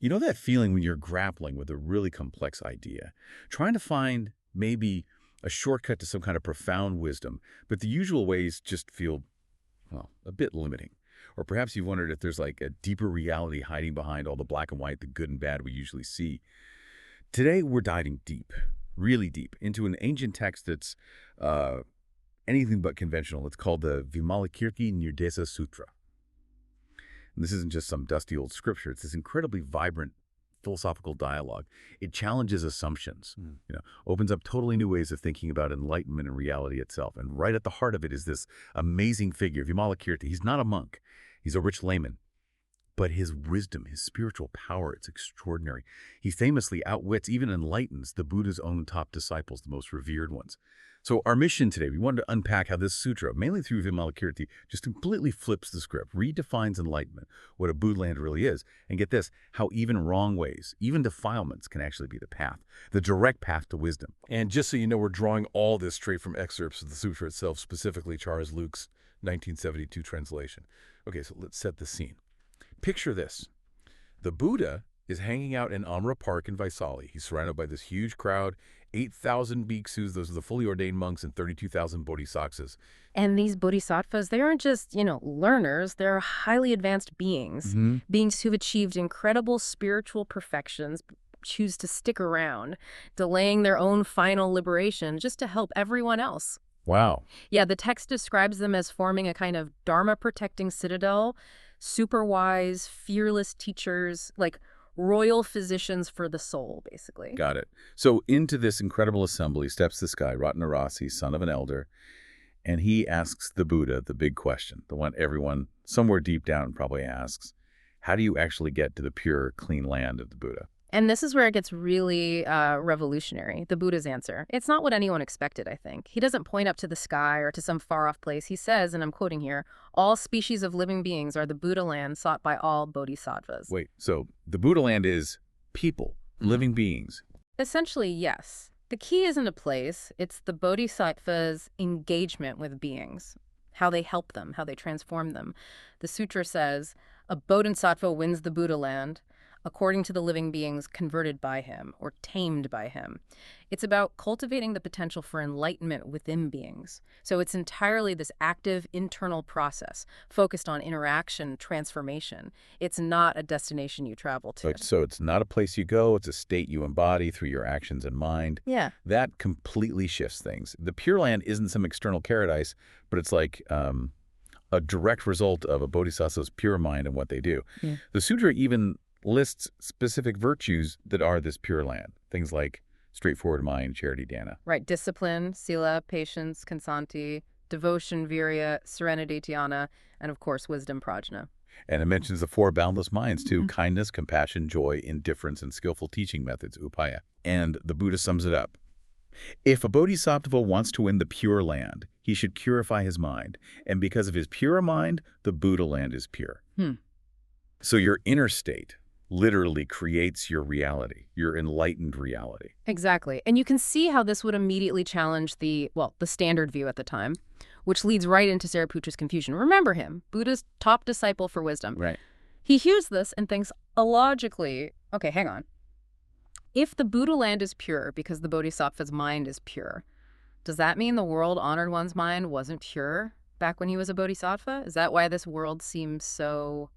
You know that feeling when you're grappling with a really complex idea, trying to find maybe a shortcut to some kind of profound wisdom, but the usual ways just feel, well, a bit limiting. Or perhaps you've wondered if there's like a deeper reality hiding behind all the black and white, the good and bad we usually see. Today, we're diving deep, really deep, into an ancient text that's uh, anything but conventional. It's called the Vimalakirti Nirdesa Sutra. And this isn't just some dusty old scripture. It's this incredibly vibrant philosophical dialogue. It challenges assumptions, opens up totally new ways of thinking about enlightenment and reality itself. And right at the heart of it is this amazing figure, Vimalakirti. He's not a monk. He's a rich layman. But his wisdom, his spiritual power, it's extraordinary. He famously outwits, even enlightens, the Buddha's own top disciples, the most revered ones. So our mission today, we wanted to unpack how this sutra, mainly through Vimalakirti, just completely flips the script, redefines enlightenment, what a Buddha land really is, and get this, how even wrong ways, even defilements can actually be the path, the direct path to wisdom. And just so you know, we're drawing all this straight from excerpts of the sutra itself, specifically Charles Luke's 1972 translation. Okay, so let's set the scene. Picture this. The Buddha is hanging out in Amra Park in Vaisali. He's surrounded by this huge crowd, 8,000 bhikkhus, those are the fully ordained monks, and 32,000 bodhisattvas. And these bodhisattvas, they aren't just, learners. They're highly advanced beings, beings who've achieved incredible spiritual perfections, choose to stick around, delaying their own final liberation just to help everyone else. Wow. Yeah, the text describes them as forming a kind of Dharma-protecting citadel, super wise, fearless teachers, like royal physicians for the soul, basically. Got it. So into this incredible assembly steps this guy, Ratnarasi, son of an elder, and he asks the Buddha the big question, the one everyone somewhere deep down probably asks, how do you actually get to the pure, clean land of the Buddha? And this is where it gets really revolutionary, the Buddha's answer. It's not what anyone expected, I think. He doesn't point up to the sky or to some far-off place. He says, and I'm quoting here, all species of living beings are the Buddha land sought by all bodhisattvas. Wait, so the Buddha land is people, living beings. Essentially, yes. The key isn't a place. It's the bodhisattva's engagement with beings, how they help them, how they transform them. The sutra says, a bodhisattva wins the Buddha land according to the living beings converted by him or tamed by him. It's about cultivating the potential for enlightenment within beings. So it's entirely this active internal process focused on interaction, transformation. It's not a destination you travel to. So it's not a place you go, it's a state you embody through your actions and mind. Yeah. That completely shifts things. The Pure Land isn't some external paradise, but it's like a direct result of a bodhisattva's pure mind and what they do. Yeah. The sutra even lists specific virtues that are this Pure Land. Things like straightforward mind, charity, dana. Right. Discipline, sila, patience, ksanti, devotion, virya, serenity, dhyana, and of course, wisdom, prajna. And it mentions the four boundless minds too, kindness, compassion, joy, indifference, and skillful teaching methods, upaya. And the Buddha sums it up. If a bodhisattva wants to win the Pure Land, he should purify his mind. And because of his pure mind, the Buddha land is pure. So your inner state literally creates your reality, your enlightened reality. Exactly. And you can see how this would immediately challenge the standard view at the time, which leads right into Sariputra's confusion. Remember him, Buddha's top disciple for wisdom. Right. He hears this and thinks illogically, okay, hang on. If the Buddha land is pure because the bodhisattva's mind is pure, does that mean the world honored one's mind wasn't pure back when he was a bodhisattva? Is that why this world seems so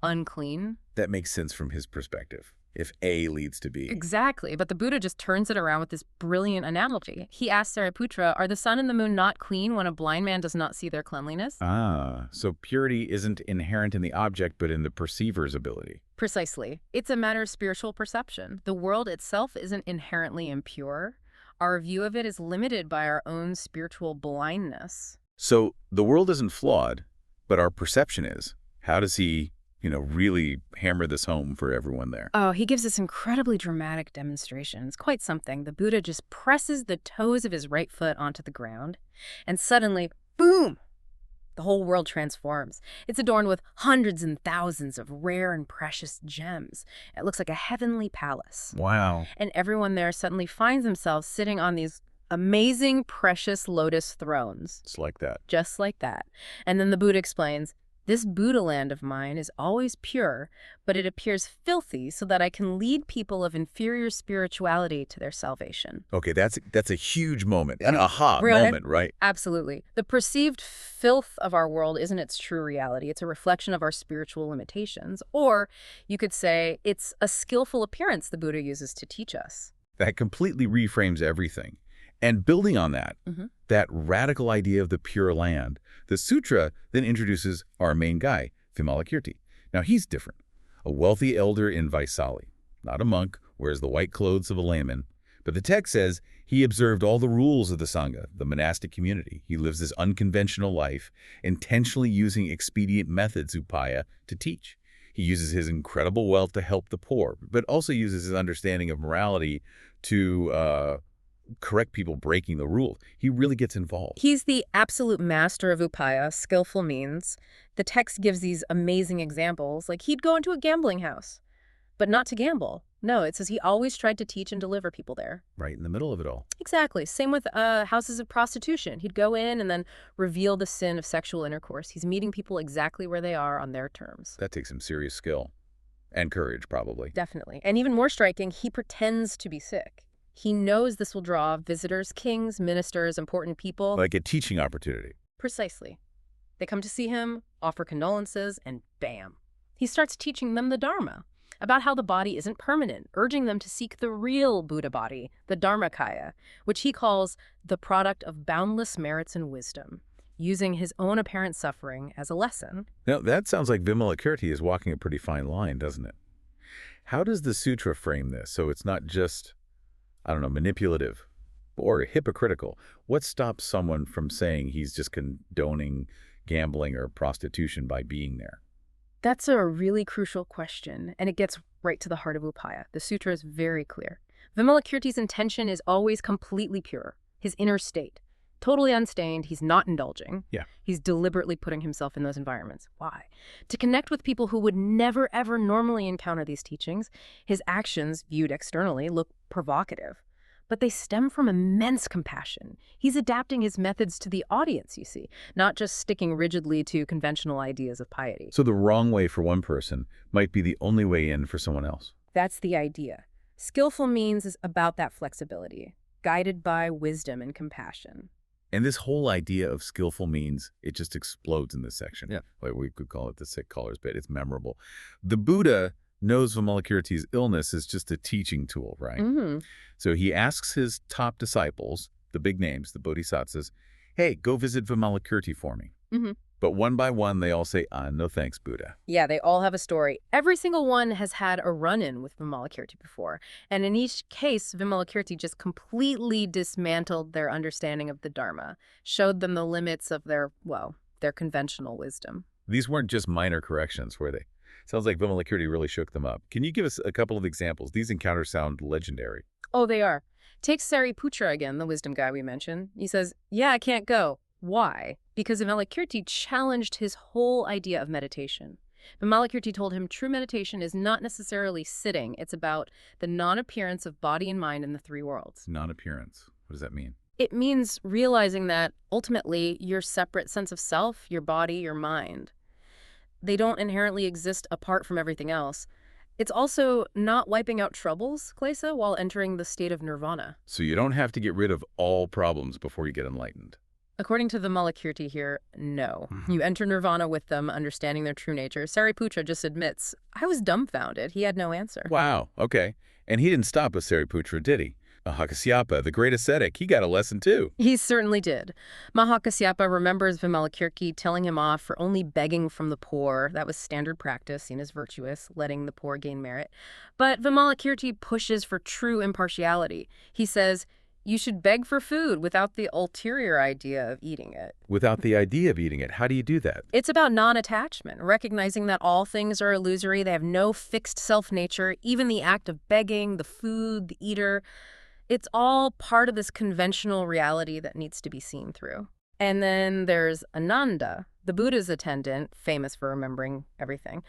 unclean? That makes sense from his perspective, if A leads to B. Exactly, but the Buddha just turns it around with this brilliant analogy. He asks Sariputra, are the sun and the moon not clean when a blind man does not see their cleanliness? Ah, so purity isn't inherent in the object, but in the perceiver's ability. Precisely. It's a matter of spiritual perception. The world itself isn't inherently impure. Our view of it is limited by our own spiritual blindness. So the world isn't flawed, but our perception is. How does he really hammer this home for everyone there? Oh, he gives this incredibly dramatic demonstration. It's quite something. The Buddha just presses the toes of his right foot onto the ground, and suddenly, boom, the whole world transforms. It's adorned with hundreds and thousands of rare and precious gems. It looks like a heavenly palace. Wow. And everyone there suddenly finds themselves sitting on these amazing, precious lotus thrones. It's like that. Just like that. And then the Buddha explains, This Buddha land of mine is always pure, but it appears filthy so that I can lead people of inferior spirituality to their salvation. Okay, that's a huge moment, an aha Right. moment, right? Absolutely. The perceived filth of our world isn't its true reality. It's a reflection of our spiritual limitations. Or you could say it's a skillful appearance the Buddha uses to teach us. That completely reframes everything. And building on that, that radical idea of the pure land, the sutra then introduces our main guy, Vimalakirti. Now he's different. A wealthy elder in Vaisali, not a monk, wears the white clothes of a layman. But the text says he observed all the rules of the Sangha, the monastic community. He lives this unconventional life, intentionally using expedient methods, upaya, to teach. He uses his incredible wealth to help the poor, but also uses his understanding of morality to correct people breaking the rules. He really gets involved. He's the absolute master of upaya, skillful means. The text gives these amazing examples, like he'd go into a gambling house, but not to gamble. No, it says he always tried to teach and deliver people there. Right in the middle of it all. Exactly. Same with houses of prostitution. He'd go in and then reveal the sin of sexual intercourse. He's meeting people exactly where they are on their terms. That takes some serious skill. And courage, probably. Definitely. And even more striking, he pretends to be sick. He knows this will draw visitors, kings, ministers, important people. Like a teaching opportunity. Precisely. They come to see him, offer condolences, and bam. He starts teaching them the Dharma, about how the body isn't permanent, urging them to seek the real Buddha body, the Dharmakaya, which he calls the product of boundless merits and wisdom, using his own apparent suffering as a lesson. Now, that sounds like Vimalakirti is walking a pretty fine line, doesn't it? How does the sutra frame this so it's not just, I don't know, manipulative or hypocritical? What stops someone from saying he's just condoning gambling or prostitution by being there? That's a really crucial question, and it gets right to the heart of upaya. The sutra is very clear. Vimalakirti's intention is always completely pure, his inner state. Totally unstained, he's not indulging. Yeah. He's deliberately putting himself in those environments. Why? To connect with people who would never, ever normally encounter these teachings. His actions, viewed externally, look provocative, but they stem from immense compassion. He's adapting his methods to the audience, you see, not just sticking rigidly to conventional ideas of piety. So the wrong way for one person might be the only way in for someone else. That's the idea. Skillful means is about that flexibility, guided by wisdom and compassion. And this whole idea of skillful means, it just explodes in this section. Yeah. Like we could call it the sick caller's bit. It's memorable. The Buddha knows Vimalakirti's illness is just a teaching tool, right? So he asks his top disciples, the big names, the bodhisattvas, hey, go visit Vimalakirti for me. But one by one, they all say, no thanks, Buddha. Yeah, they all have a story. Every single one has had a run-in with Vimalakirti before. And in each case, Vimalakirti just completely dismantled their understanding of the Dharma, showed them the limits of their conventional wisdom. These weren't just minor corrections, were they? Sounds like Vimalakirti really shook them up. Can you give us a couple of examples? These encounters sound legendary. Oh, they are. Take Sariputra again, the wisdom guy we mentioned. He says, yeah, I can't go. Why? Because Vimalakirti challenged his whole idea of meditation. Vimalakirti told him true meditation is not necessarily sitting. It's about the non-appearance of body and mind in the three worlds. Non-appearance. What does that mean? It means realizing that ultimately your separate sense of self, your body, your mind, they don't inherently exist apart from everything else. It's also not wiping out troubles, Klesa, while entering the state of nirvana. So you don't have to get rid of all problems before you get enlightened. According to Vimalakirti here, no. You enter nirvana with them, understanding their true nature. Sariputra just admits, I was dumbfounded. He had no answer. Wow, okay. And he didn't stop with Sariputra, did he? Mahakasyapa, the great ascetic, he got a lesson too. He certainly did. Mahakasyapa remembers Vimalakirti telling him off for only begging from the poor. That was standard practice, seen as virtuous, letting the poor gain merit. But Vimalakirti pushes for true impartiality. He says, you should beg for food without the ulterior idea of eating it. Without the idea of eating it, how do you do that? It's about non-attachment, recognizing that all things are illusory. They have no fixed self-nature. Even the act of begging, the food, the eater, it's all part of this conventional reality that needs to be seen through. And then there's Ananda, the Buddha's attendant, famous for remembering everything.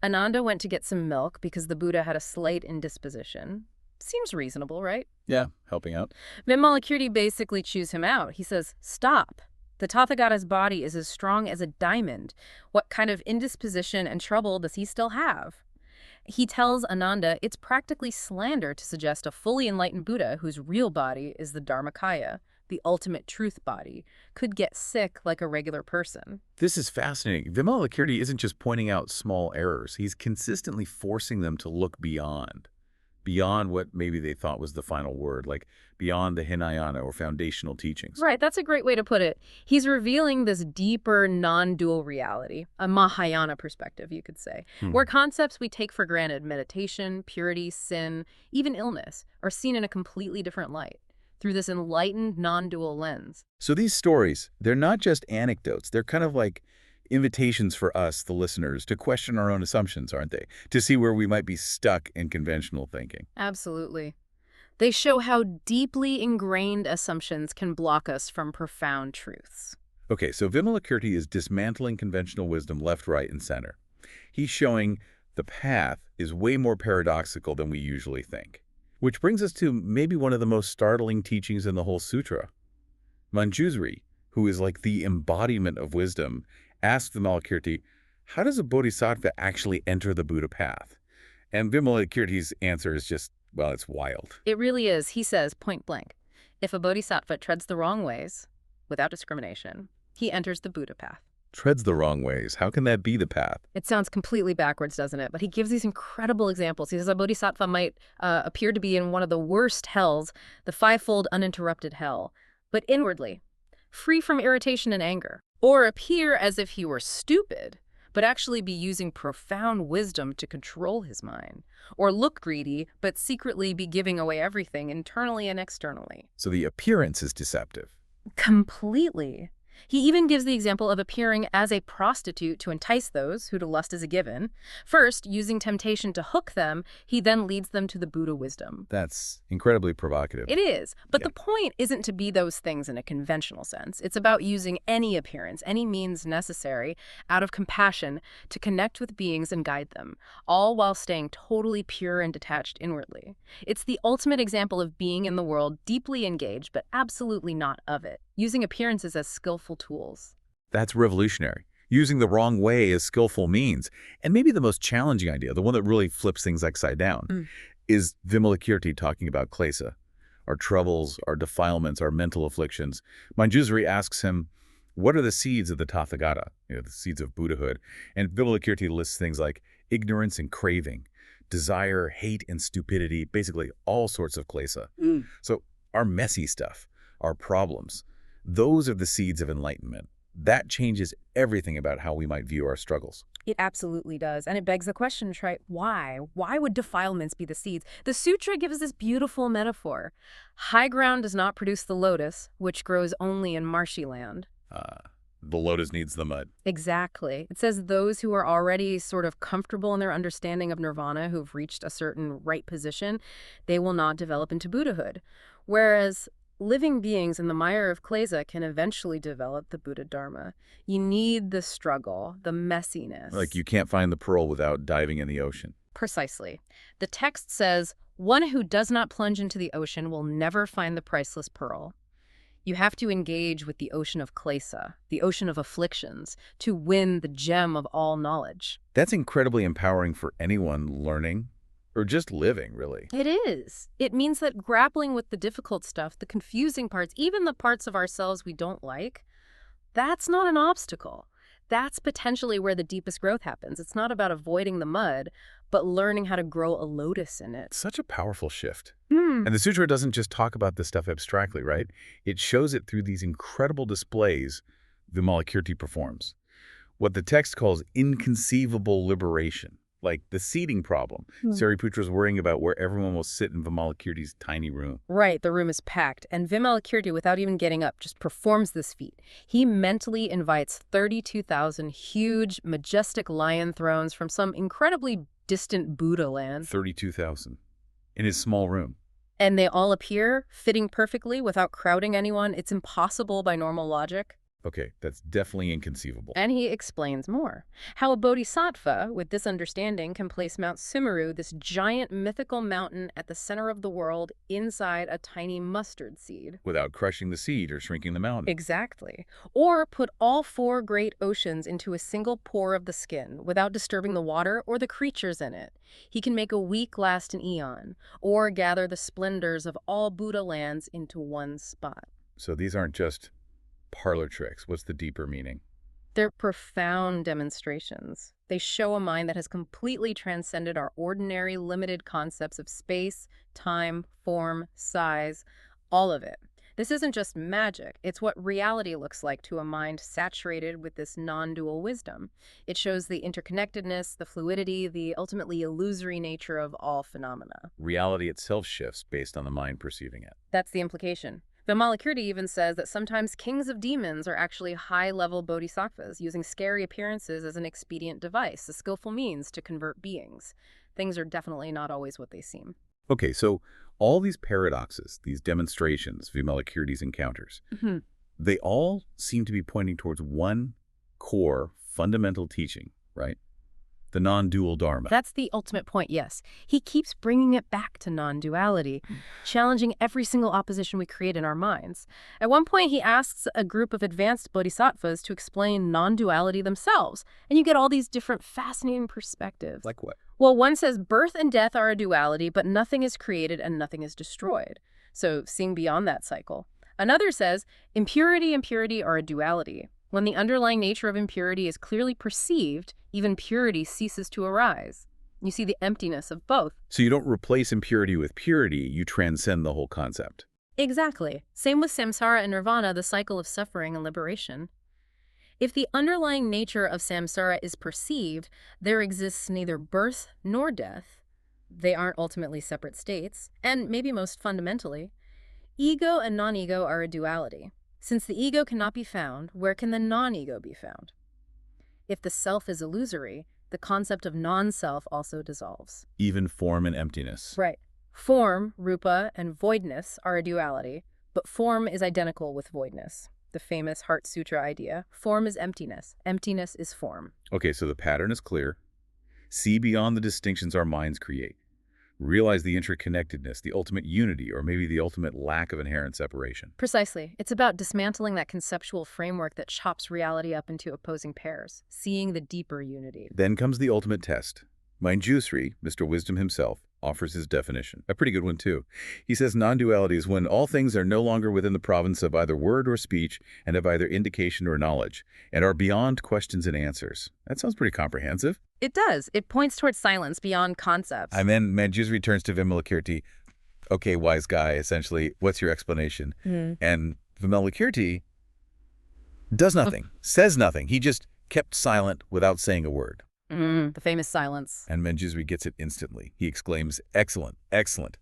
Ananda went to get some milk because the Buddha had a slight indisposition. Seems reasonable, right? Yeah, helping out. Vimalakirti basically chews him out. He says, stop. The Tathagata's body is as strong as a diamond. What kind of indisposition and trouble does he still have? He tells Ananda it's practically slander to suggest a fully enlightened Buddha whose real body is the Dharmakaya, the ultimate truth body, could get sick like a regular person. This is fascinating. Vimalakirti isn't just pointing out small errors. He's consistently forcing them to look beyond what maybe they thought was the final word, like beyond the Hinayana or foundational teachings. Right, that's a great way to put it. He's revealing this deeper, non-dual reality, a Mahayana perspective, you could say, where concepts we take for granted, meditation, purity, sin, even illness, are seen in a completely different light, through this enlightened, non-dual lens. So these stories, they're not just anecdotes. They're kind of like invitations for us, the listeners, to question our own assumptions, aren't they? To see where we might be stuck in conventional thinking. Absolutely. They show how deeply ingrained assumptions can block us from profound truths. Okay, so Vimalakirti is dismantling conventional wisdom left, right, and center. He's showing the path is way more paradoxical than we usually think. Which brings us to maybe one of the most startling teachings in the whole sutra. Manjusri, who is like the embodiment of wisdom, asked Vimalakirti, how does a bodhisattva actually enter the Buddha path? And Vimalakirti's answer is just, well, it's wild. It really is. He says, point blank, if a bodhisattva treads the wrong ways, without discrimination, he enters the Buddha path. Treads the wrong ways. How can that be the path? It sounds completely backwards, doesn't it? But he gives these incredible examples. He says a bodhisattva might appear to be in one of the worst hells, the fivefold uninterrupted hell, but inwardly, free from irritation and anger. Or appear as if he were stupid, but actually be using profound wisdom to control his mind. Or look greedy, but secretly be giving away everything internally and externally. So the appearance is deceptive. Completely. He even gives the example of appearing as a prostitute to entice those who to lust is a given. First, using temptation to hook them, he then leads them to the Buddha wisdom. That's incredibly provocative. It is. But the point isn't to be those things in a conventional sense. It's about using any appearance, any means necessary, out of compassion to connect with beings and guide them, all while staying totally pure and detached inwardly. It's the ultimate example of being in the world deeply engaged, but absolutely not of it, using appearances as skillful tools. That's revolutionary. Using the wrong way as skillful means. And maybe the most challenging idea, the one that really flips things upside down, is Vimalakirti talking about klesa, our troubles, our defilements, our mental afflictions. Manjusri asks him, what are the seeds of the Tathagata, the seeds of Buddhahood? And Vimalakirti lists things like ignorance and craving, desire, hate, and stupidity, basically all sorts of klesa. So our messy stuff, our problems, those are the seeds of enlightenment. That changes everything about how we might view our struggles. It absolutely does. And it begs the question, right? Why? Why would defilements be the seeds? The sutra gives this beautiful metaphor. High ground does not produce the lotus, which grows only in marshy land. The lotus needs the mud. Exactly. It says those who are already sort of comfortable in their understanding of nirvana, who've reached a certain right position, they will not develop into Buddhahood. Whereas living beings in the mire of klesa can eventually develop the Buddha Dharma. You need the struggle, the messiness. Like you can't find the pearl without diving in the ocean. Precisely. The text says, one who does not plunge into the ocean will never find the priceless pearl. You have to engage with the ocean of klesa, the ocean of afflictions, to win the gem of all knowledge. That's incredibly empowering for anyone learning or just living, really. It is. It means that grappling with the difficult stuff, the confusing parts, even the parts of ourselves we don't like, that's not an obstacle. That's potentially where the deepest growth happens. It's not about avoiding the mud, but learning how to grow a lotus in it. Such a powerful shift. And the sutra doesn't just talk about this stuff abstractly, right? It shows it through these incredible displays Vimalakirti performs. What the text calls inconceivable liberation, like the seating problem. Sariputra's worrying about where everyone will sit in Vimalakirti's tiny room. Right, the room is packed, and Vimalakirti, without even getting up, just performs this feat. He mentally invites 32,000 huge, majestic lion thrones from some incredibly distant Buddha land. 32,000 in his small room. And they all appear fitting perfectly without crowding anyone. It's impossible by normal logic. Okay, that's definitely inconceivable. And he explains more. How a bodhisattva, with this understanding, can place Mount Sumeru, this giant mythical mountain at the center of the world, inside a tiny mustard seed. Without crushing the seed or shrinking the mountain. Exactly. Or put all four great oceans into a single pore of the skin, without disturbing the water or the creatures in it. He can make a week last an eon, or gather the splendors of all Buddha lands into one spot. So these aren't just parlor tricks. What's the deeper meaning? They're profound demonstrations. They show a mind that has completely transcended our ordinary, limited concepts of space, time, form, size, all of it. This isn't just magic. It's what reality looks like to a mind saturated with this non-dual wisdom. It shows the interconnectedness, the fluidity, the ultimately illusory nature of all phenomena. Reality itself shifts based on the mind perceiving it. That's the implication. Vimalakirti even says that sometimes kings of demons are actually high-level bodhisattvas, using scary appearances as an expedient device, a skillful means to convert beings. Things are definitely not always what they seem. Okay, so all these paradoxes, these demonstrations, Vimalakirti's encounters, they all seem to be pointing towards one core fundamental teaching, right? The non-dual Dharma. That's the ultimate point, yes. He keeps bringing it back to non-duality, challenging every single opposition we create in our minds. At one point, he asks a group of advanced bodhisattvas to explain non-duality themselves, and you get all these different fascinating perspectives. Like what? Well, one says birth and death are a duality, but nothing is created and nothing is destroyed. So seeing beyond that cycle. Another says impurity and purity are a duality. When the underlying nature of impurity is clearly perceived, even purity ceases to arise. You see the emptiness of both. So you don't replace impurity with purity, you transcend the whole concept. Exactly. Same with samsara and nirvana, the cycle of suffering and liberation. If the underlying nature of samsara is perceived, there exists neither birth nor death. They aren't ultimately separate states. And maybe most fundamentally, ego and non-ego are a duality. Since the ego cannot be found, where can the non-ego be found? If the self is illusory, the concept of non-self also dissolves. Even form and emptiness. Right. Form, rupa, and voidness are a duality, but form is identical with voidness. The famous Heart Sutra idea. Form is emptiness. Emptiness is form. Okay, so the pattern is clear. See beyond the distinctions our minds create. Realize the interconnectedness, the ultimate unity, or maybe the ultimate lack of inherent separation. Precisely. It's about dismantling that conceptual framework that chops reality up into opposing pairs, seeing the deeper unity. Then comes the ultimate test. Manjusri, Mr. Wisdom himself, offers his definition. A pretty good one, too. He says non-duality is when all things are no longer within the province of either word or speech and of either indication or knowledge, and are beyond questions and answers. That sounds pretty comprehensive. It does. It points towards silence beyond concepts. And then Manjusri turns to Vimalakirti. Okay, wise guy, essentially, what's your explanation? And Vimalakirti does nothing, says nothing. He just kept silent without saying a word. The famous silence. And Manjusri gets it instantly. He exclaims, excellent, excellent.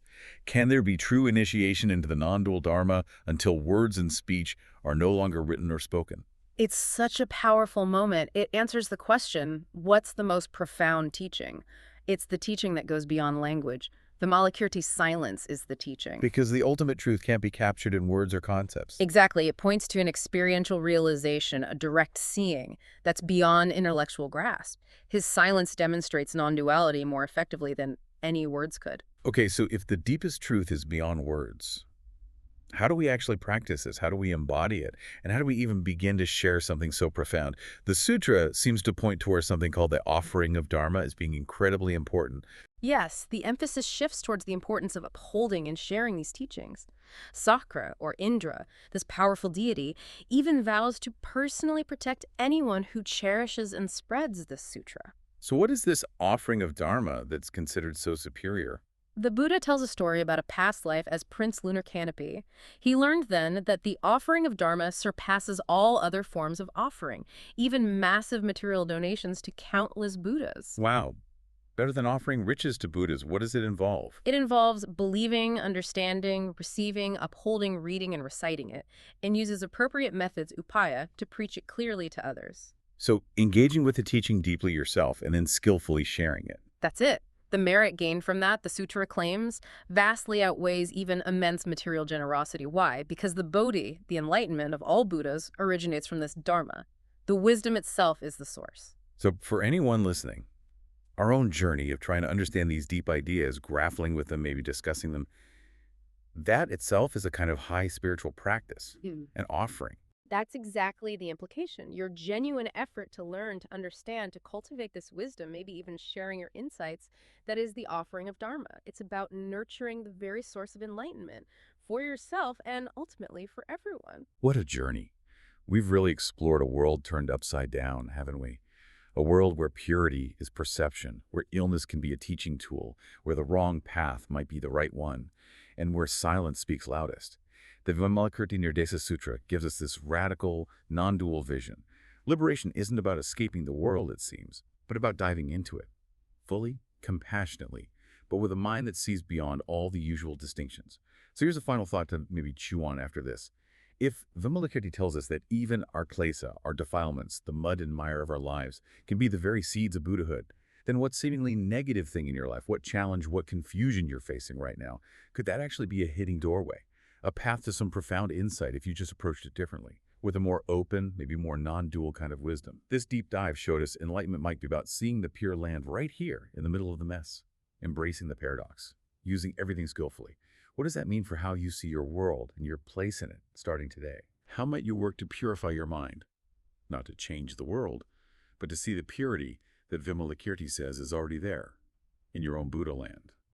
Can there be true initiation into the non-dual Dharma until words and speech are no longer written or spoken? It's such a powerful moment. It answers the question, what's the most profound teaching? It's the teaching that goes beyond language. Vimalakirti's silence is the teaching. Because the ultimate truth can't be captured in words or concepts. Exactly. It points to an experiential realization, a direct seeing that's beyond intellectual grasp. His silence demonstrates non-duality more effectively than any words could. Okay, so if the deepest truth is beyond words, how do we actually practice this? How do we embody it? And how do we even begin to share something so profound? The sutra seems to point towards something called the offering of Dharma as being incredibly important. Yes, the emphasis shifts towards the importance of upholding and sharing these teachings. Sakra, or Indra, this powerful deity, even vows to personally protect anyone who cherishes and spreads this sutra. So what is this offering of Dharma that's considered so superior? The Buddha tells a story about a past life as Prince Lunar Canopy. He learned then that the offering of Dharma surpasses all other forms of offering, even massive material donations to countless Buddhas. Wow. Better than offering riches to Buddhas. What does it involve? It involves believing, understanding, receiving, upholding, reading, and reciting it, and uses appropriate methods, upaya, to preach it clearly to others. So engaging with the teaching deeply yourself and then skillfully sharing it. That's it. The merit gained from that, the sutra claims, vastly outweighs even immense material generosity. Why? Because the Bodhi, the enlightenment of all Buddhas, originates from this Dharma. The wisdom itself is the source. So for anyone listening, our own journey of trying to understand these deep ideas, grappling with them, maybe discussing them, that itself is a kind of high spiritual practice, an offering. That's exactly the implication. Your genuine effort to learn, to understand, to cultivate this wisdom, maybe even sharing your insights, that is the offering of Dharma. It's about nurturing the very source of enlightenment for yourself and ultimately for everyone. What a journey. We've really explored a world turned upside down, haven't we? A world where purity is perception, where illness can be a teaching tool, where the wrong path might be the right one, and where silence speaks loudest. The Vimalakirti Nirdesa Sutra gives us this radical, non-dual vision. Liberation isn't about escaping the world, it seems, but about diving into it, fully, compassionately, but with a mind that sees beyond all the usual distinctions. So here's a final thought to maybe chew on after this. If Vimalakirti tells us that even our klesa, our defilements, the mud and mire of our lives, can be the very seeds of Buddhahood, then what seemingly negative thing in your life, what challenge, what confusion you're facing right now, could that actually be a hidden doorway? A path to some profound insight if you just approached it differently, with a more open, maybe more non-dual kind of wisdom. This deep dive showed us enlightenment might be about seeing the pure land right here in the middle of the mess, embracing the paradox, using everything skillfully. What does that mean for how you see your world and your place in it starting today? How might you work to purify your mind? Not to change the world, but to see the purity that Vimalakirti says is already there in your own Buddha land.